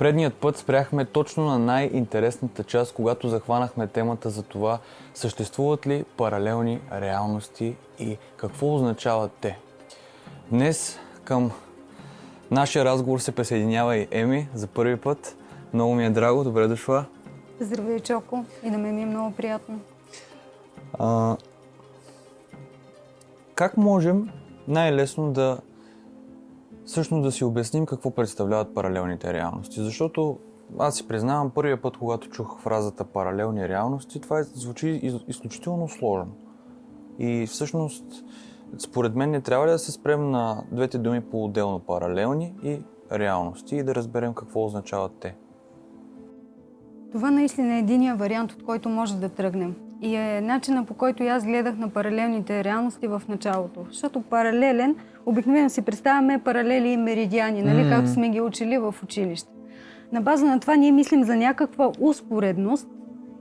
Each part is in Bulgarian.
Предният път спряхме точно на най-интересната част, когато захванахме темата за това съществуват ли паралелни реалности и какво означават те. Днес към нашия разговор се присъединява и Еми за първи път. Много ми е драго, добре дошла. Здравей, Чоко, и на мен ми е много приятно. Как можем най-лесно да си обясним какво представляват паралелните реалности? Защото аз си признавам, първия път, когато чух фразата паралелни реалности, това звучи изключително сложно. И всъщност, според мен не трябва ли да се спрем на двете думи по-отделно, паралелни и реалности, и да разберем какво означават те? Това наистина е единия вариант, от който може да тръгнем. И е начина, по който аз гледах на паралелните реалности в началото. Защото паралелен, обикновено си представяме паралели и меридиани, нали, както сме ги учили в училище. На база на това ние мислим за някаква успоредност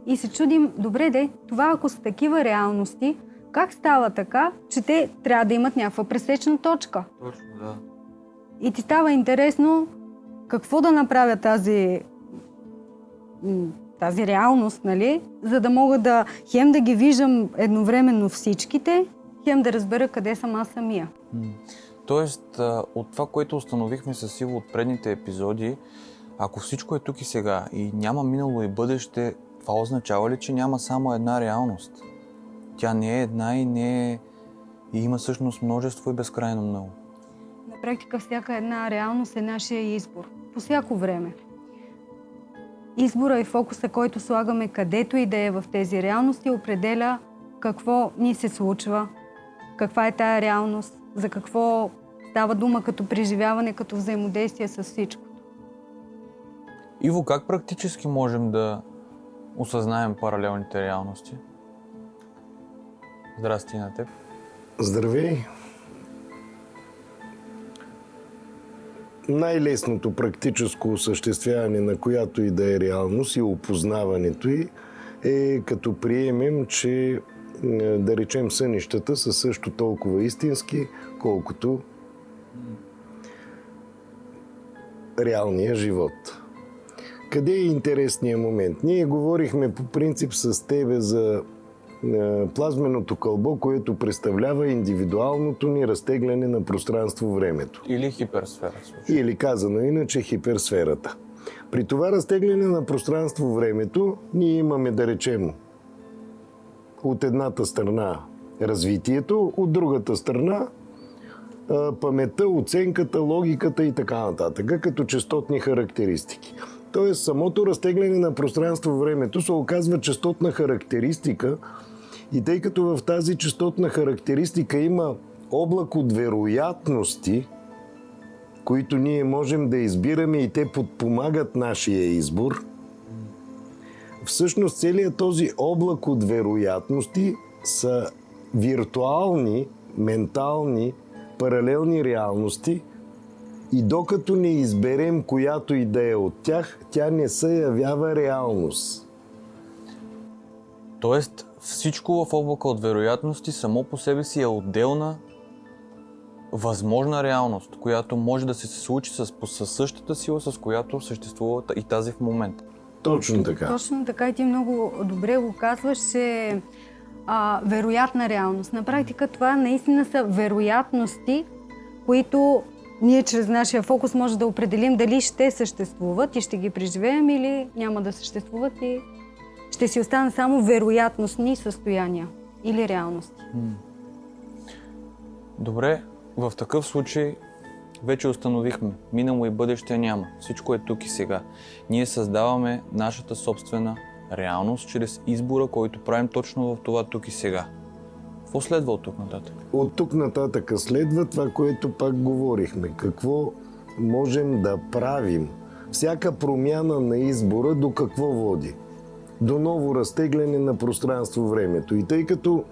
и се чудим, добре де, това ако са такива реалности, как става така, че те трябва да имат някаква пресечна точка? Точно, да. И ти става интересно какво да направя тази реалност, нали, за да мога да хем да ги виждам едновременно всичките, хем да разбера къде съм аз самия. Тоест, от това, което установихме със Иво от предните епизоди, ако всичко е тук и сега и няма минало и бъдеще, това означава ли, че няма само една реалност? Тя не е една и не е... и има всъщност множество и безкрайно много. На практика всяка една реалност е нашия избор. По всяко време. Избора и фокуса, който слагаме където и да е в тези реалности, определя какво ни се случва, каква е тая реалност, за какво става дума като преживяване, като взаимодействие с всичко. Иво, как практически можем да осъзнаем паралелните реалности? Здрасти на теб. Здравей! Най-лесното практическо осъществяване на която и да е реалност и опознаването й е като приемем, че да речем сънищата са също толкова истински, колкото реалния живот. Къде е интересният момент? Ние говорихме по принцип с тебе за плазменото кълбо, което представлява индивидуалното ни разтегляне на пространство-времето. Или хиперсфера. Или казано иначе хиперсферата. При това разтегляне на пространство-времето ние имаме, да речем, от едната страна развитието, от другата страна паметта, оценката, логиката и така нататък, като честотни характеристики. Тоест, самото разтегляне на пространство-времето се оказва честотна характеристика и тъй като в тази честотна характеристика има облак от вероятности, които ние можем да избираме и те подпомагат нашия избор, всъщност целият този облак от вероятности са виртуални, ментални, паралелни реалности и докато не изберем която и да е от тях, тя не се явява реалност. Тоест, всичко в облака от вероятности само по себе си е отделна възможна реалност, която може да се случи със същата сила, с която съществува и тази в момента. Точно така. Точно така и ти много добре го казваш, че вероятна реалност. На практика това наистина са вероятности, които ние чрез нашия фокус може да определим дали ще съществуват и ще ги преживеем или няма да съществуват и ще си останат само вероятностни състояния или реалности. Добре, в такъв случай вече установихме, минало и бъдеще няма. Всичко е тук и сега. Ние създаваме нашата собствена реалност чрез избора, който правим точно в това тук и сега. Какво следва от тук нататък? От тук нататък следва това, което пак говорихме. Какво можем да правим? Всяка промяна на избора до какво води? До ново разтегляне на пространство-времето. И тъй като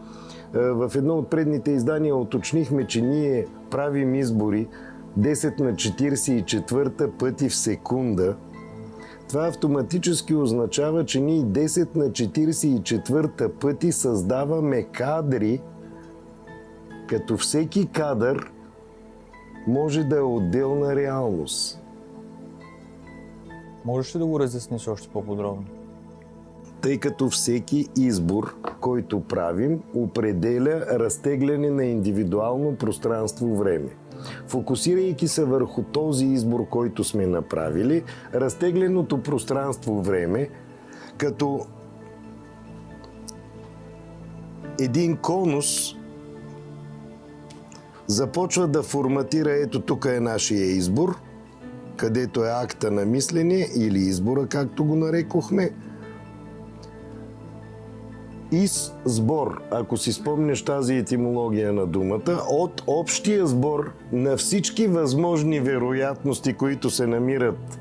в едно от предните издания уточнихме, че ние правим избори 10 на 44 пъти в секунда, това автоматически означава, че ние 10 на 44 пъти създаваме кадри, като всеки кадър може да е отделна реалност. Можеш ли да го разясниш още по-подробно? Тъй като всеки избор, който правим, определя разтегляне на индивидуално пространство-време. Фокусирайки се върху този избор, който сме направили, разтегленото пространство-време, като един конус, започва да форматира, ето тук е нашия избор, където е акта на мислене или избора, както го нарекохме. Сбор, ако си спомнеш тази етимология на думата, от общия сбор на всички възможни вероятности, които се намират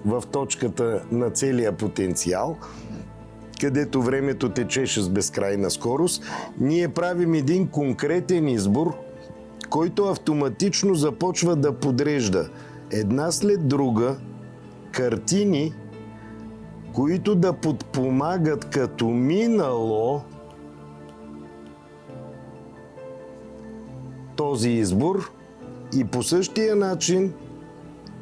в точката на целия потенциал, където времето течеше с безкрайна скорост, ние правим един конкретен избор, който автоматично започва да подрежда една след друга картини, които да подпомагат като минало този избор и по същия начин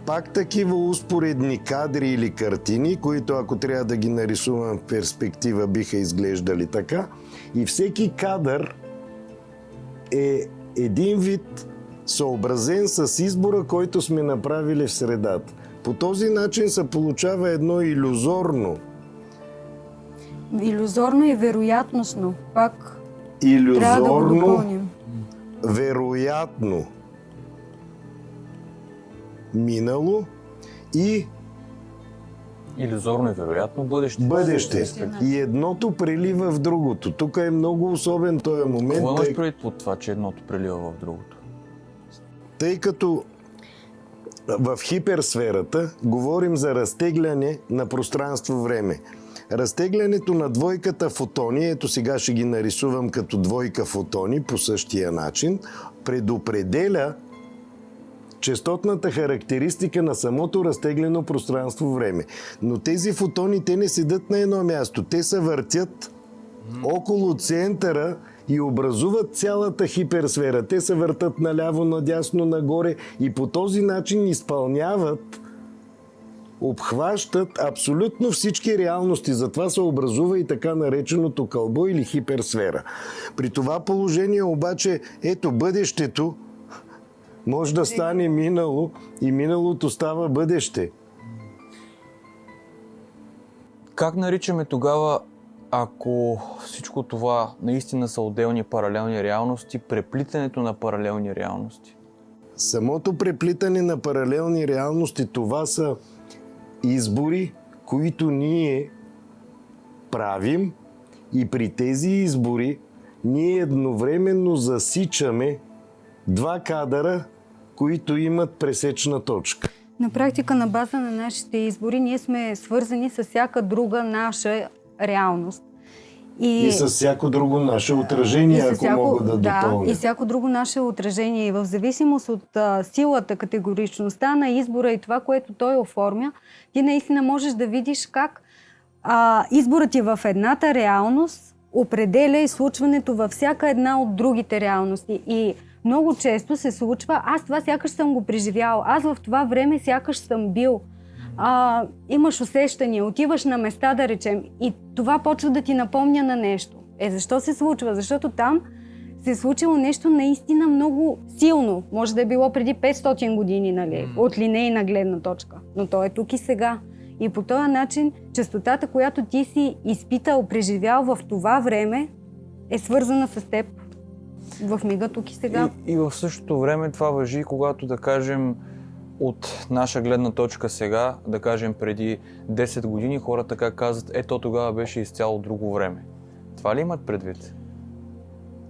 пак такива успоредни кадри или картини, които ако трябва да ги нарисувам в перспектива биха изглеждали така, и всеки кадър е един вид съобразен с избора, който сме направили в средата. По този начин се получава едно илюзорно. Илюзорно и вероятностно. Пак трябва да го Илюзорно, допълним. вероятно минало и Илюзорно и вероятно бъдеще. бъдеще. И едното прелива в другото. Тук е много особен този момент, Какво имаш предвид под това, че едното прелива в другото? тъй като в хиперсферата говорим за разтегляне на пространство-време. Разтеглянето на двойката фотони, ето сега ще ги нарисувам като двойка фотони по същия начин, предопределя честотната характеристика на самото разтеглено пространство-време. Но тези фотони, те не седат на едно място. Те се въртят около центъра и образуват цялата хиперсфера. Те се въртат наляво, надясно, нагоре и по този начин изпълняват, обхващат абсолютно всички реалности. Затова се образува и така нареченото кълбо или хиперсфера. При това положение обаче, ето бъдещето може да стане минало и миналото става бъдеще. Как наричаме тогава, ако всичко това наистина са отделни паралелни реалности, преплитането на паралелни реалности? Самото преплитане на паралелни реалности, това са избори, които ние правим и при тези избори ние едновременно засичаме два кадъра, които имат пресечна точка. На практика, на база на нашите избори, ние сме свързани с всяка друга наша реалност. И с всяко друго наше отражение, ако мога да допълня. Да, и всяко друго наше отражение. И в зависимост от силата, категоричността на избора и това, което той оформя, ти наистина можеш да видиш как изборът ти в едната реалност определя изслучването във всяка една от другите реалности. И много често се случва, аз това сякаш съм го преживял, аз в това време сякаш съм бил. Имаш усещания, отиваш на места, да речем, и това почва да ти напомня на нещо. Защо се случва? Защото там се е случило нещо наистина много силно. Може да е било преди 500 години, нали, от линейна гледна точка. Но то е тук и сега. И по този начин, честотата, която ти си изпитал, преживял в това време, е свързана с теб. В мига тук и сега. И в същото време това важи, когато, да кажем, от наша гледна точка сега, да кажем преди 10 години, хората как казват, ето тогава беше изцяло друго време. Това ли имат предвид?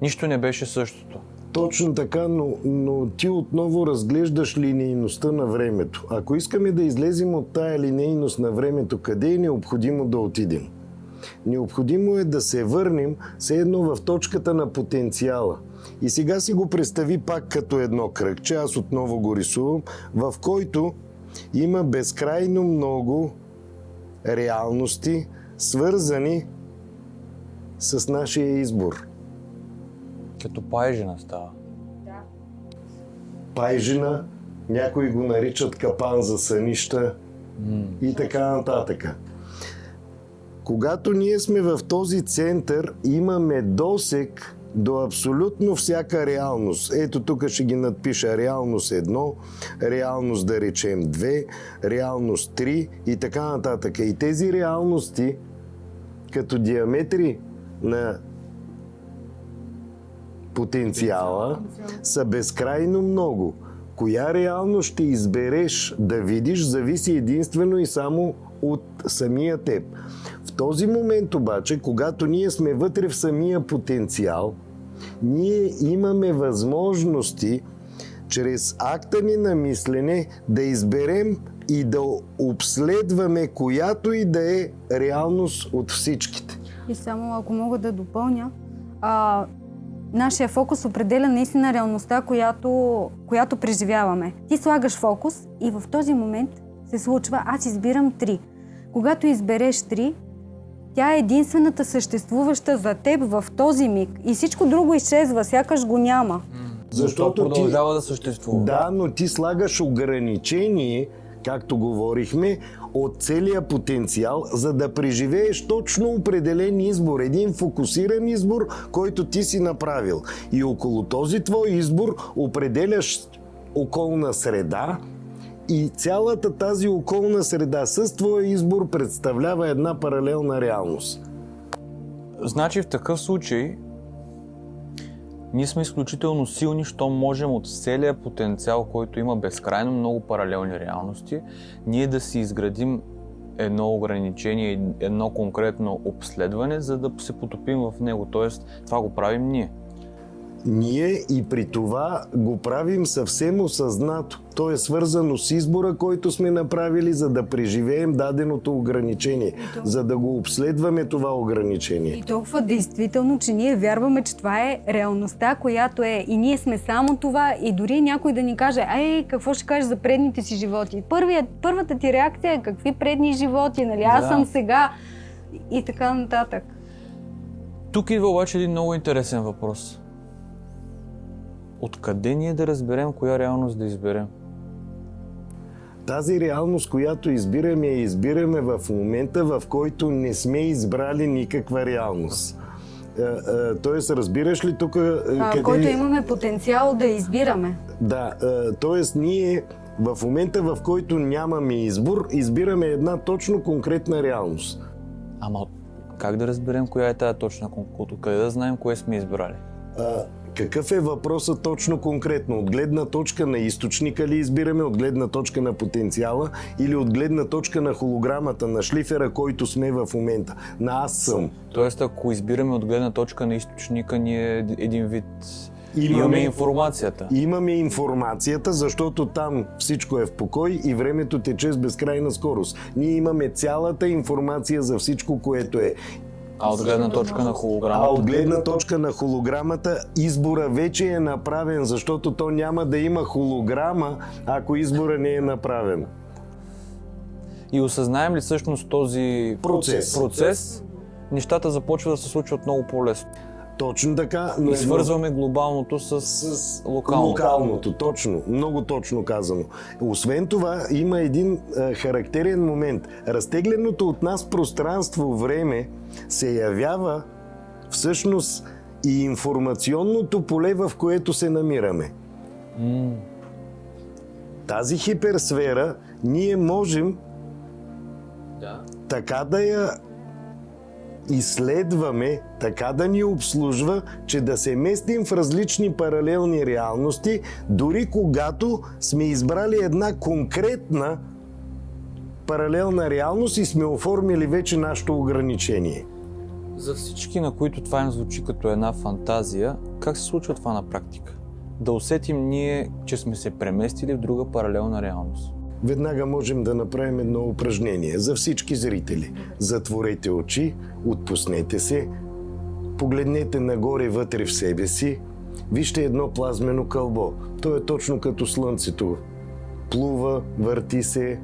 Нищо не беше същото. Точно така, но ти отново разглеждаш линейността на времето. Ако искаме да излезем от тая линейност на времето, къде е необходимо да отидем? Необходимо е да се върнем все едно в точката на потенциала. И сега си го представи пак като едно кръгче, аз отново го рисувам, в който има безкрайно много реалности, свързани с нашия избор. Като пайжина става. Пайжина, някои го наричат капан за сънища, и така нататък. Когато ние сме в този център, имаме досег до абсолютно всяка реалност. Ето тук ще ги надпиша реалност 1, реалност да речем 2, реалност 3 и така нататък. И тези реалности, като диаметри на потенциала, са безкрайно много. Коя реалност ще избереш да видиш, зависи единствено и само от самия теб. В този момент обаче, когато ние сме вътре в самия потенциал, ние имаме възможности чрез акта ни на мислене да изберем и да обследваме която и да е реалност от всичките. И само ако мога да допълня, нашия фокус определя наистина реалността, която преживяваме. Ти слагаш фокус и в този момент се случва, аз избирам 3. Когато избереш 3, тя е единствената съществуваща за теб в този миг. И всичко друго изчезва, сякаш го няма. Защото продължава да съществува. Да, но ти слагаш ограничение, както говорихме, от целия потенциал, за да преживееш точно определен избор, един фокусиран избор, който ти си направил. И около този твой избор определяш околна среда и цялата тази околна среда с твоя избор представлява една паралелна реалност. Значи в такъв случай ние сме изключително силни, що можем от целия потенциал, който има безкрайно много паралелни реалности, ние да си изградим едно ограничение, едно конкретно обследване, за да се потопим в него. Тоест, това го правим ние. Ние и при това го правим съвсем осъзнато. То е свързано с избора, който сме направили, за да преживеем даденото ограничение, за да го обследваме това ограничение. И толкова действително, че ние вярваме, че това е реалността, която е. И ние сме само това. И дори някой да ни каже, какво ще кажеш за предните си животи? Първата ти реакция е какви предни животи, нали? Аз съм сега и така нататък. Тук идва обаче един много интересен въпрос. Откъде ние да разберем коя реалност да изберем? Тази реалност, която избираме в момента, в който не сме избрали никаква реалност. Тоест, разбираш ли тук... В който имаме потенциал да избираме. Да, т.е. ние в момента, в който нямаме избор, избираме една точно конкретна реалност. Ама как да разберем коя е тая точна конкретна? Къде да знаем кое сме избрали? Какъв е въпросът точно конкретно? От гледна точка на източника ли избираме, от гледна точка на потенциала или от гледна точка на холограмата, на шлифера, който сме в момента? На аз съм. Тоест, ако избираме от гледна точка на източника, ние един вид имаме информацията. Имаме информацията, защото там всичко е в покой и времето тече с безкрайна скорост. Ние имаме цялата информация за всичко, което е. А от гледна точка на холограмата? А от гледна точка на холограмата избора вече е направен, защото то няма да има холограма, ако избора не е направен. И осъзнаем ли всъщност този процес, нещата започват да се случват много по-лесно. Точно така. И свързваме глобалното с локалното. Точно. Много точно казано. Освен това, има един характерен момент. Разтегленото от нас пространство-време се явява всъщност и информационното поле, в което се намираме. Тази хиперсфера ние можем така да я изследваме, така да ни обслужва, че да се местим в различни паралелни реалности, дори когато сме избрали една конкретна паралелна реалност и сме оформили вече нашето ограничение. За всички, на които това им звучи като една фантазия, как се случва това на практика? Да усетим ние, че сме се преместили в друга паралелна реалност. Веднага можем да направим едно упражнение за всички зрители. Затворете очи, отпуснете се, погледнете нагоре вътре в себе си, вижте едно плазмено кълбо. То е точно като Слънцето. Плува, върти се.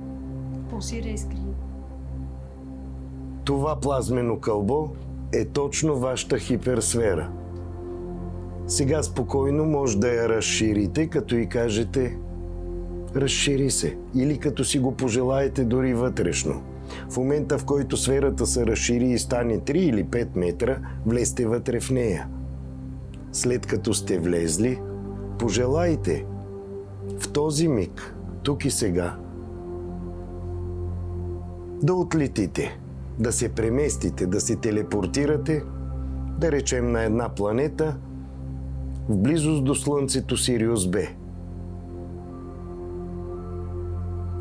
Пулсира искри. Това плазмено кълбо е точно вашата хиперсфера. Сега спокойно може да я разширите, като и кажете: разшири се или като си го пожелаете дори вътрешно. В момента, в който сферата се разшири и стане 3 или 5 метра, влезте вътре в нея. След като сте влезли, пожелайте в този миг, тук и сега, да отлетите, да се преместите, да се телепортирате, да речем на една планета, в близост до Слънцето Сириус Б.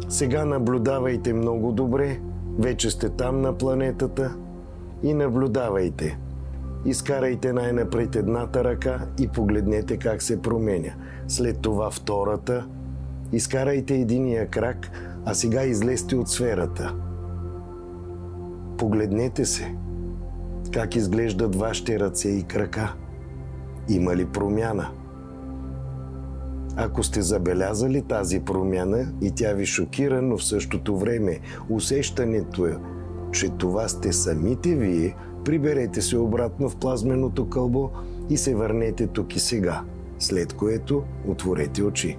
Сега наблюдавайте много добре, вече сте там на планетата и наблюдавайте. Изкарайте най-напред едната ръка и погледнете как се променя. След това втората, изкарайте единия крак, а сега излезте от сферата. Погледнете се как изглеждат вашите ръце и крака. Има ли промяна? Ако сте забелязали тази промяна и тя ви шокира, но в същото време усещането е, че това сте самите вие, приберете се обратно в плазменото кълбо и се върнете тук и сега, след което отворете очи.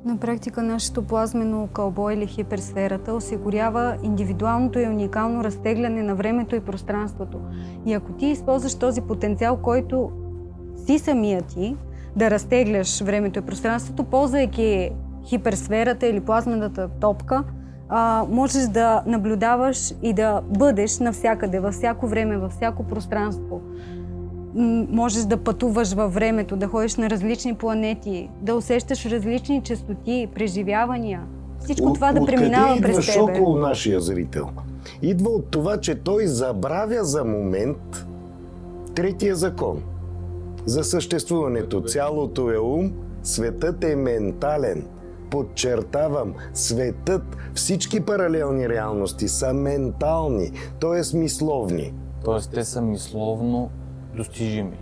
На практика нашето плазмено кълбо или хиперсферата осигурява индивидуалното и уникално разтегляне на времето и пространството. И ако ти използваш този потенциал, който си самия ти, да разтегляш времето и пространството, ползвайки хиперсферата или плазмената топка, можеш да наблюдаваш и да бъдеш навсякъде, във всяко време, във всяко пространство. Можеш да пътуваш във времето, да ходиш на различни планети, да усещаш различни честоти, преживявания. Всичко това да преминава през Откъде тебе. идва шока у нашия зрител? Идва от това, че той забравя за момент третия закон. За съществуването цялото е ум, светът е ментален. Подчертавам, светът, всички паралелни реалности са ментални, т.е. мисловни. Тоест те са мисловно достижими.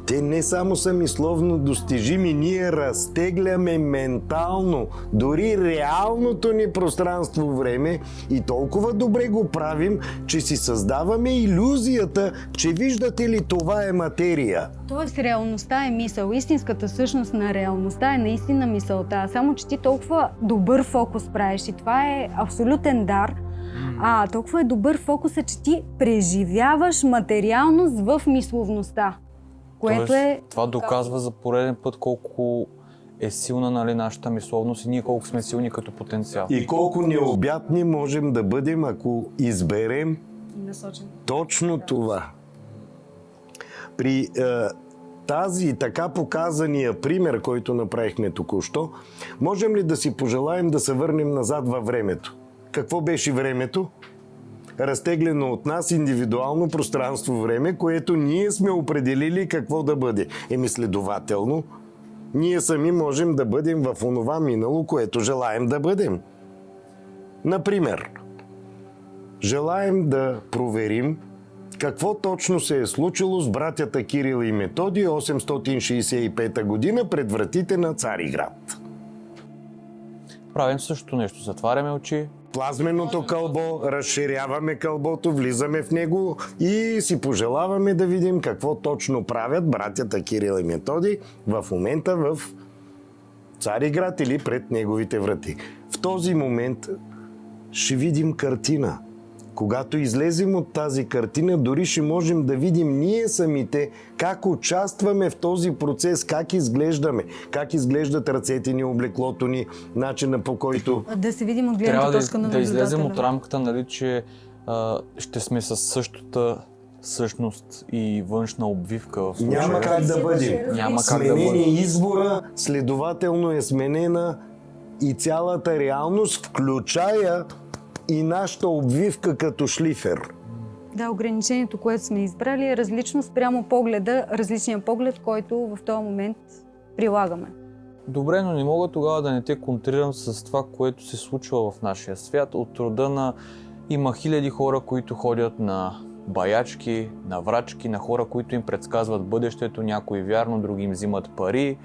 Те не само са мисловно достижими, ние разтегляме ментално, дори реалното ни пространство-време и толкова добре го правим, че си създаваме илюзията, че виждате ли, това е материя. Тоест реалността е мисъл. Истинската същност на реалността е наистина мисълта. Само че ти толкова добър фокус правиш и това е абсолютен дар. Толкова е добър фокусът, че ти преживяваш материалност в мисловността. Което е... Това доказва за пореден път колко е силна нашата мисловност и ние колко сме силни като потенциал. И колко необятни можем да бъдем, ако изберем точно това. При тази така показания пример, който направихме току-що, можем ли да си пожелаем да се върнем назад във времето? Какво беше времето? Разтеглено от нас индивидуално пространство-време, което ние сме определили какво да бъде. Следователно, ние сами можем да бъдем в онова минало, което желаем да бъдем. Например, желаем да проверим какво точно се е случило с братята Кирил и Методий 865 година пред вратите на Цариград. Правим също нещо. Затваряме очи. Плазменото кълбо, разширяваме кълбото, влизаме в него и си пожелаваме да видим какво точно правят братята Кирил и Методий в момента в Цариград или пред неговите врати. В този момент ще видим картина. Когато излезем от тази картина, дори ще можем да видим ние самите как участваме в този процес, как изглеждаме, как изглеждат ръцете ни, облеклото ни, начина по който... Да се видим от гледната точка на наблюдателя. Да излезем наблюдателя. от рамката, че ще сме със същата същност и външна обвивка в случая. Няма как да бъдем. Няма как да Сменен е бъдем. избора, следователно е сменена и цялата реалност, включая и нашата обвивка като шлифер. Да, ограничението, което сме избрали, е различно спрямо погледа, различния поглед, който в този момент прилагаме. Добре, но не мога тогава да не те контрирам с това, което се случва в нашия свят. От рода на има хиляди хора, които ходят на баячки, на врачки, на хора, които им предсказват бъдещето, някои вярно, други им взимат пари.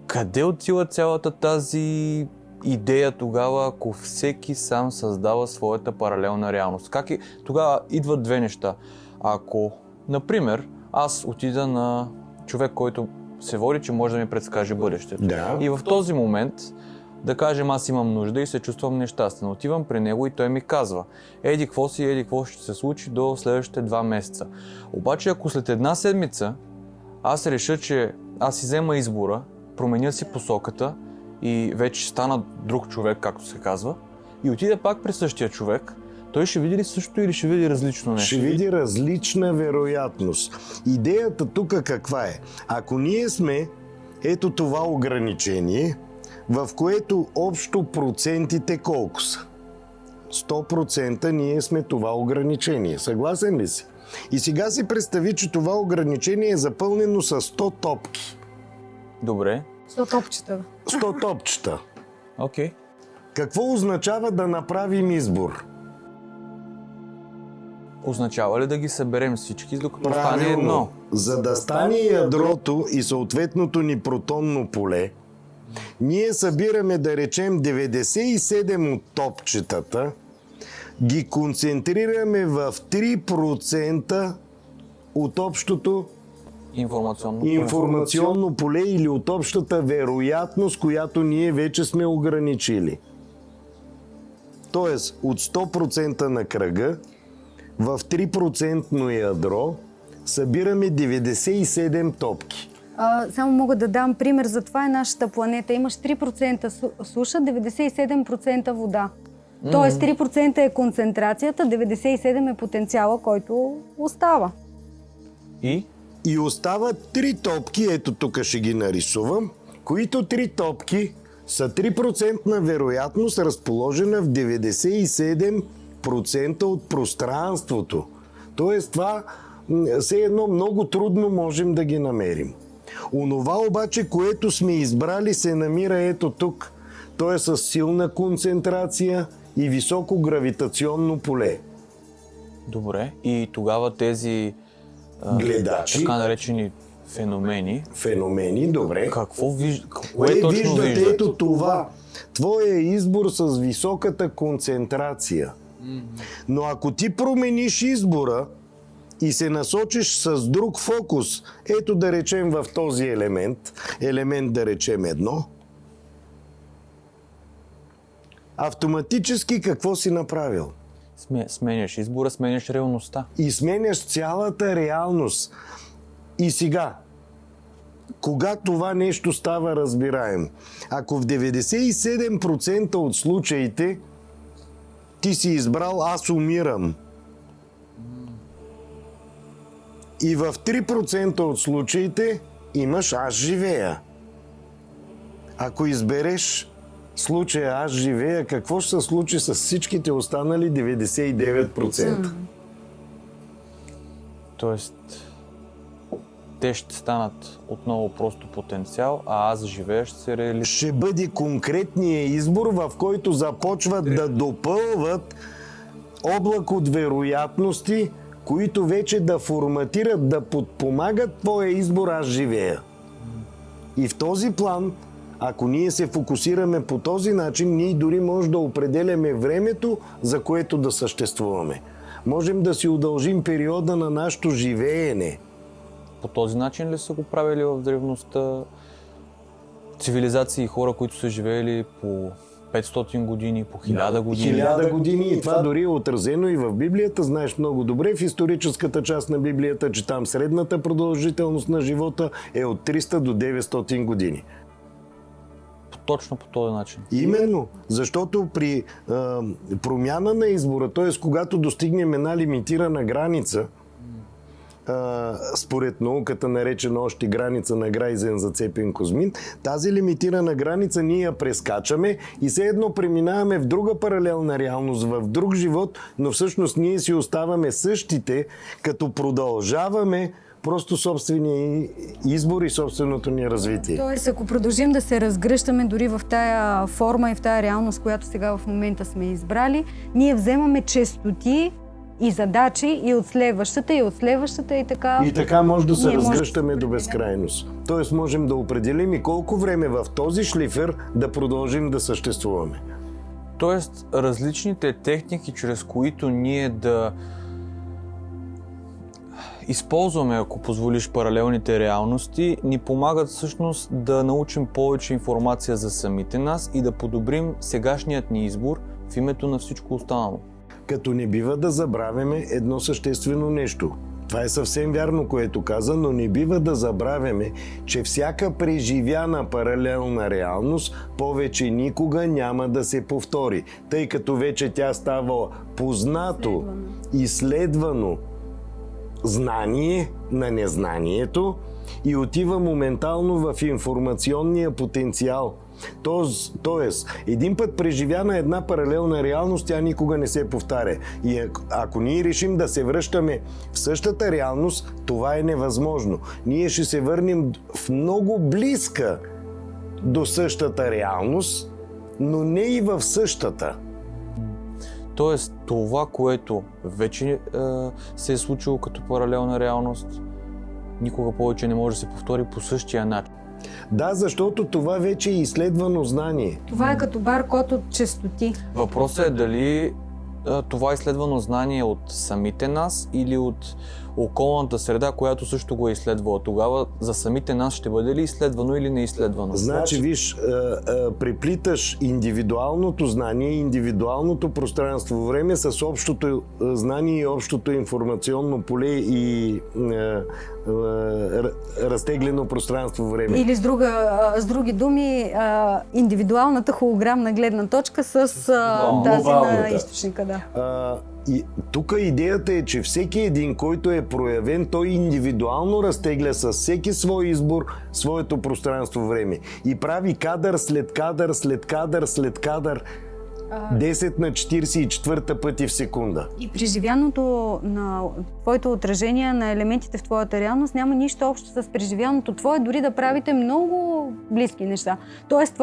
Къде отива цялата тази идея тогава, ако всеки сам създава своята паралелна реалност? Тогава идват две неща. Ако, например, аз отида на човек, който се води, че може да ми предскаже бъдещето. Да. И в този момент, да кажем, аз имам нужда и се чувствам нещастен. Отивам при него и той ми казва: еди какво си, еди какво ще се случи до следващите 2 месеца. Обаче ако след 1 седмица аз реша, че аз си взема избора, променя си посоката и вече стана друг човек, както се казва, и отида пак при същия човек, той ще види ли същото или ще види различно нещо? Ще види различна вероятност. Идеята тук каква е? Ако ние сме ето това ограничение, в което общо процентите колко са? 100% ние сме това ограничение. Съгласен ли си? И сега си представи, че това ограничение е запълнено с 100 топки. Добре. 100 топчета. 100 топчета. Окей. Какво означава да направим избор? Означава ли да ги съберем всички, докато стане едно? За да стане ядрото и съответното ни протонно поле, ние събираме, да речем, 97 от топчетата, ги концентрираме в 3% от общото информационно поле или от общата вероятност, която ние вече сме ограничили. Тоест, от 100% на кръга, в 3% ядро събираме 97 топки. Само мога да дам пример за това е нашата планета. Имаш 3% суша, 97% вода. Тоест 3% е концентрацията, 97% е потенциала, който остава. И остават 3 топки, ето тук ще ги нарисувам, които 3 топки са 3% вероятност, разположена в 97% от пространството. Тоест това все едно много трудно можем да ги намерим. Онова обаче, което сме избрали, се намира ето тук. То е с силна концентрация и високо гравитационно поле. Добре. И тогава тези гледачи, така наречени феномени, добре. Какво кое точно виждат? Ето това. Твоя избор с високата концентрация. Но ако ти промениш избора и се насочиш с друг фокус, ето да речем в този елемент да речем 1, автоматически какво си направил? Сменяш избора, сменяш реалността. И сменяш цялата реалност. И сега, кога това нещо става разбираем? Ако в 97% от случаите ти си избрал аз умирам, и в 3% от случаите имаш аз живея. Ако избереш случая аз живея, какво ще се случи с всичките останали 99%? Тоест, те ще станат отново просто потенциал, а аз живея ще се реализира. Ще бъде конкретният избор, в който започват да допълват облак от вероятности, които вече да форматират, да подпомагат твоя избор аз живея. И в този план, ако ние се фокусираме по този начин, ние дори може да определяме времето, за което да съществуваме. Можем да си удължим периода на нашето живеене. По този начин ли са го правили в древността цивилизации и хора, които са живеели по 500 години, по 1000 години? 1000 години, и това дори е отразено и в Библията. Знаеш много добре в историческата част на Библията, че там средната продължителност на живота е от 300 до 900 години. Точно по този начин. Именно, защото при промяна на избора, т.е. когато достигнем една лимитирана граница, според науката наречена още граница на Грайзен зацепен Кузмин, тази лимитирана граница ние я прескачаме и все едно преминаваме в друга паралелна реалност, в друг живот, но всъщност ние си оставаме същите, като продължаваме просто собствения избор и собственото ни развитие. Тоест, ако продължим да се разгръщаме дори в тая форма и в тая реалност, която сега в момента сме избрали, ние вземаме честоти и задачи и от следващата и така. И така може да се разгръщаме до безкрайност. Тоест можем да определим и колко време в този шлифер да продължим да съществуваме. Тоест различните техники, чрез които ние да използваме, ако позволиш, паралелните реалности, ни помагат всъщност да научим повече информация за самите нас и да подобрим сегашният ни избор в името на всичко останало. Като не бива да забравяме едно съществено нещо. Това е съвсем вярно, което каза, но не бива да забравяме, че всяка преживяна паралелна реалност повече никога няма да се повтори, тъй като вече тя става познато, изследвано знание на незнанието и отива моментално в информационния потенциал. Тоест, един път преживяна една паралелна реалност, тя никога не се повтаря. И ако ние решим да се връщаме в същата реалност, това е невъзможно. Ние ще се върнем в много близка до същата реалност, но не и в същата. Тоест, това, което вече се е случило като паралелна реалност, никога повече не може да се повтори по същия начин. Да, защото това вече е изследвано знание. Това е като баркод от честоти. Въпросът е дали това изследвано знание е от самите нас или от околната среда, която също го е изследвала. Тогава за самите нас ще бъде ли изследвано или не изследвано? Значи, виж, преплиташ индивидуалното знание, индивидуалното пространство-време с общото знание и общото информационно поле и разтеглено пространство-време. Или с други думи, индивидуалната холограмна гледна точка с тази на източника. Да. И тук идеята е, че всеки един, който е проявен, той индивидуално разтегля с всеки свой избор своето пространство-време и прави кадър след кадър, след кадър, след кадър, 10 на 44 пъти в секунда. И преживяното на твоето отражение на елементите в твоята реалност няма нищо общо с преживяното твое, дори да правите много близки неща. Тоест,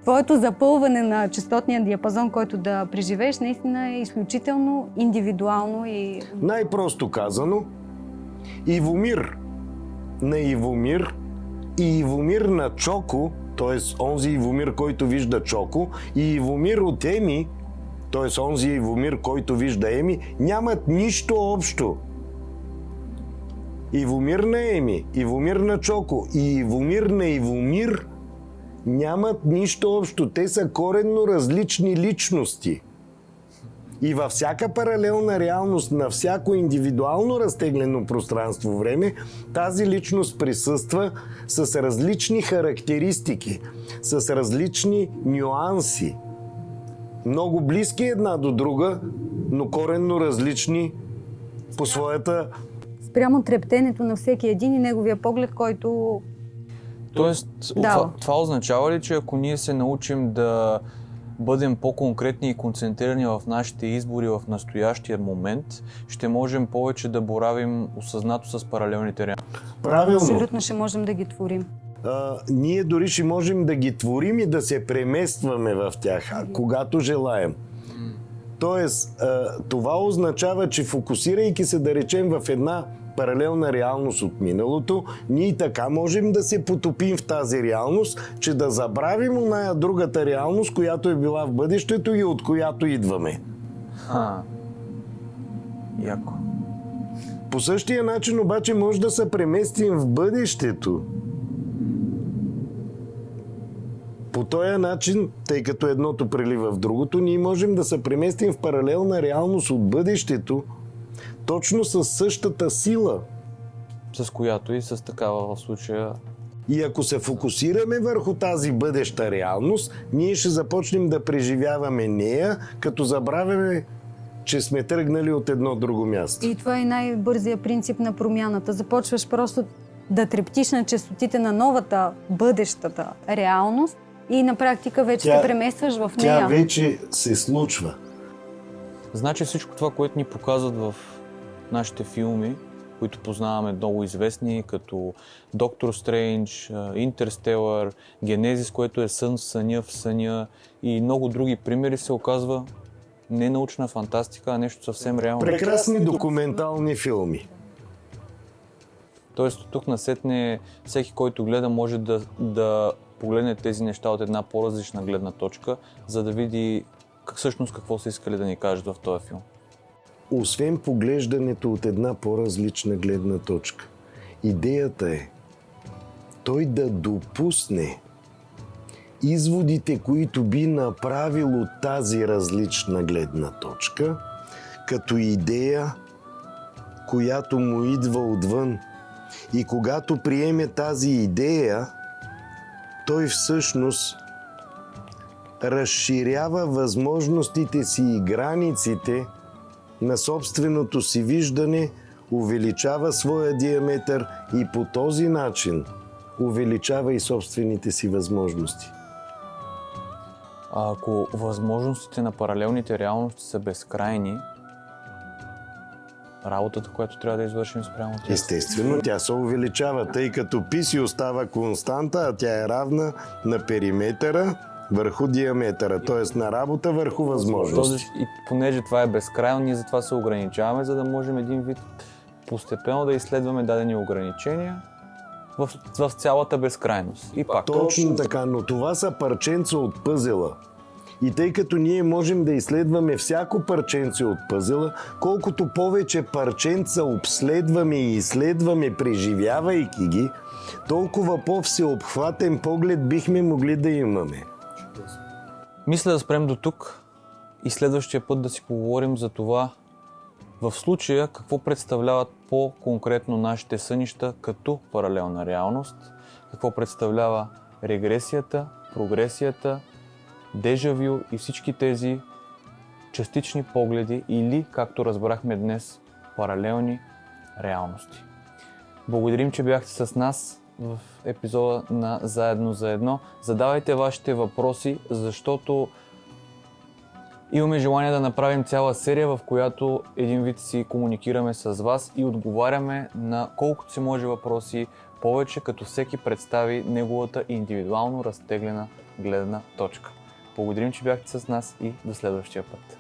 твоето запълване на честотния диапазон, който да преживееш, наистина е изключително индивидуално и... Най-просто казано, Ивомир на Ивомир и Ивомир на Чоко, т.е. онзи Ивомир, който вижда Чоко, и Ивомир от Еми, т.е. онзи Ивомир, който вижда Еми, нямат нищо общо. Ивомир на Еми, Ивомир на Чоко и Ивомир на Ивомир нямат нищо общо. Те са коренно различни личности. И във всяка паралелна реалност, на всяко индивидуално разтеглено пространство-време, тази личност присъства с различни характеристики, с различни нюанси. Много близки една до друга, но коренно различни по своята... Спрямо трептенето на всеки един и неговия поглед, който... Тоест, това означава ли, че ако ние се научим да бъдем по-конкретни и концентрирани в нашите избори в настоящия момент, ще можем повече да боравим осъзнато с паралелните реалности? Правилно. Абсолютно ще можем да ги творим. Ние дори ще можем да ги творим и да се преместваме в тях, когато желаем. Тоест, това означава, че фокусирайки се, да речем, в една паралелна реалност от миналото, ние така можем да се потопим в тази реалност, че да забравим оная другата реалност, която е била в бъдещето и от която идваме. Яко. По същия начин обаче може да се преместим в бъдещето. По този начин, тъй като едното прелива в другото, ние можем да се преместим в паралелна реалност от бъдещето, точно със същата сила. С която и с такава в случая. И ако се фокусираме върху тази бъдеща реалност, ние ще започнем да преживяваме нея, като забравяме, че сме тръгнали от едно друго място. И това е най-бързия принцип на промяната. Започваш просто да трептиш на честотите на новата, бъдещата реалност и на практика вече се преместваш в нея. Тя вече се случва. Значи всичко това, което ни показват в нашите филми, които познаваме много известни, като Доктор Стрейндж, Интерстелър, Генезис, което е сън в съня в съня и много други примери, се оказва не научна фантастика, а нещо съвсем реално. Прекрасни документални филми. Тоест от тук насетне всеки, който гледа, може да погледне тези неща от една по-различна гледна точка, за да види всъщност какво са искали да ни кажат в този филм. освен поглеждането от една по-различна гледна точка. Идеята е той да допусне изводите, които би направил от тази различна гледна точка, като идея, която му идва отвън. И когато приеме тази идея, той всъщност разширява възможностите си и границите на собственото си виждане, увеличава своя диаметър и по този начин увеличава и собствените си възможности. А ако възможностите на паралелните реалности са безкрайни, работата, която трябва да извършим спрямо тях. Естествено, тя се увеличава, тъй като π си остава константа, а тя е равна на периметъра върху диаметъра, т.е. на работа върху възможности. И понеже това е безкрайно, ние затова се ограничаваме, за да можем един вид постепенно да изследваме дадени ограничения в цялата безкрайност. И пак. Точно така, но това са парченца от пъзела. И тъй като ние можем да изследваме всяко парченце от пъзела, колкото повече парченца обследваме и изследваме, преживявайки ги, толкова по-всеобхватен поглед бихме могли да имаме. Мисля да спрем до тук и следващия път да си поговорим за това в случая какво представляват по-конкретно нашите сънища като паралелна реалност, какво представлява регресията, прогресията, дежавю и всички тези частични погледи или, както разбрахме днес, паралелни реалности. Благодарим, че бяхте с нас в епизода на Заедно за едно. Задавайте вашите въпроси, защото имаме желание да направим цяла серия, в която един вид си комуникираме с вас и отговаряме на колкото се може въпроси повече, като всеки представи неговата индивидуално разтеглена гледна точка. Благодарим, че бяхте с нас и до следващия път.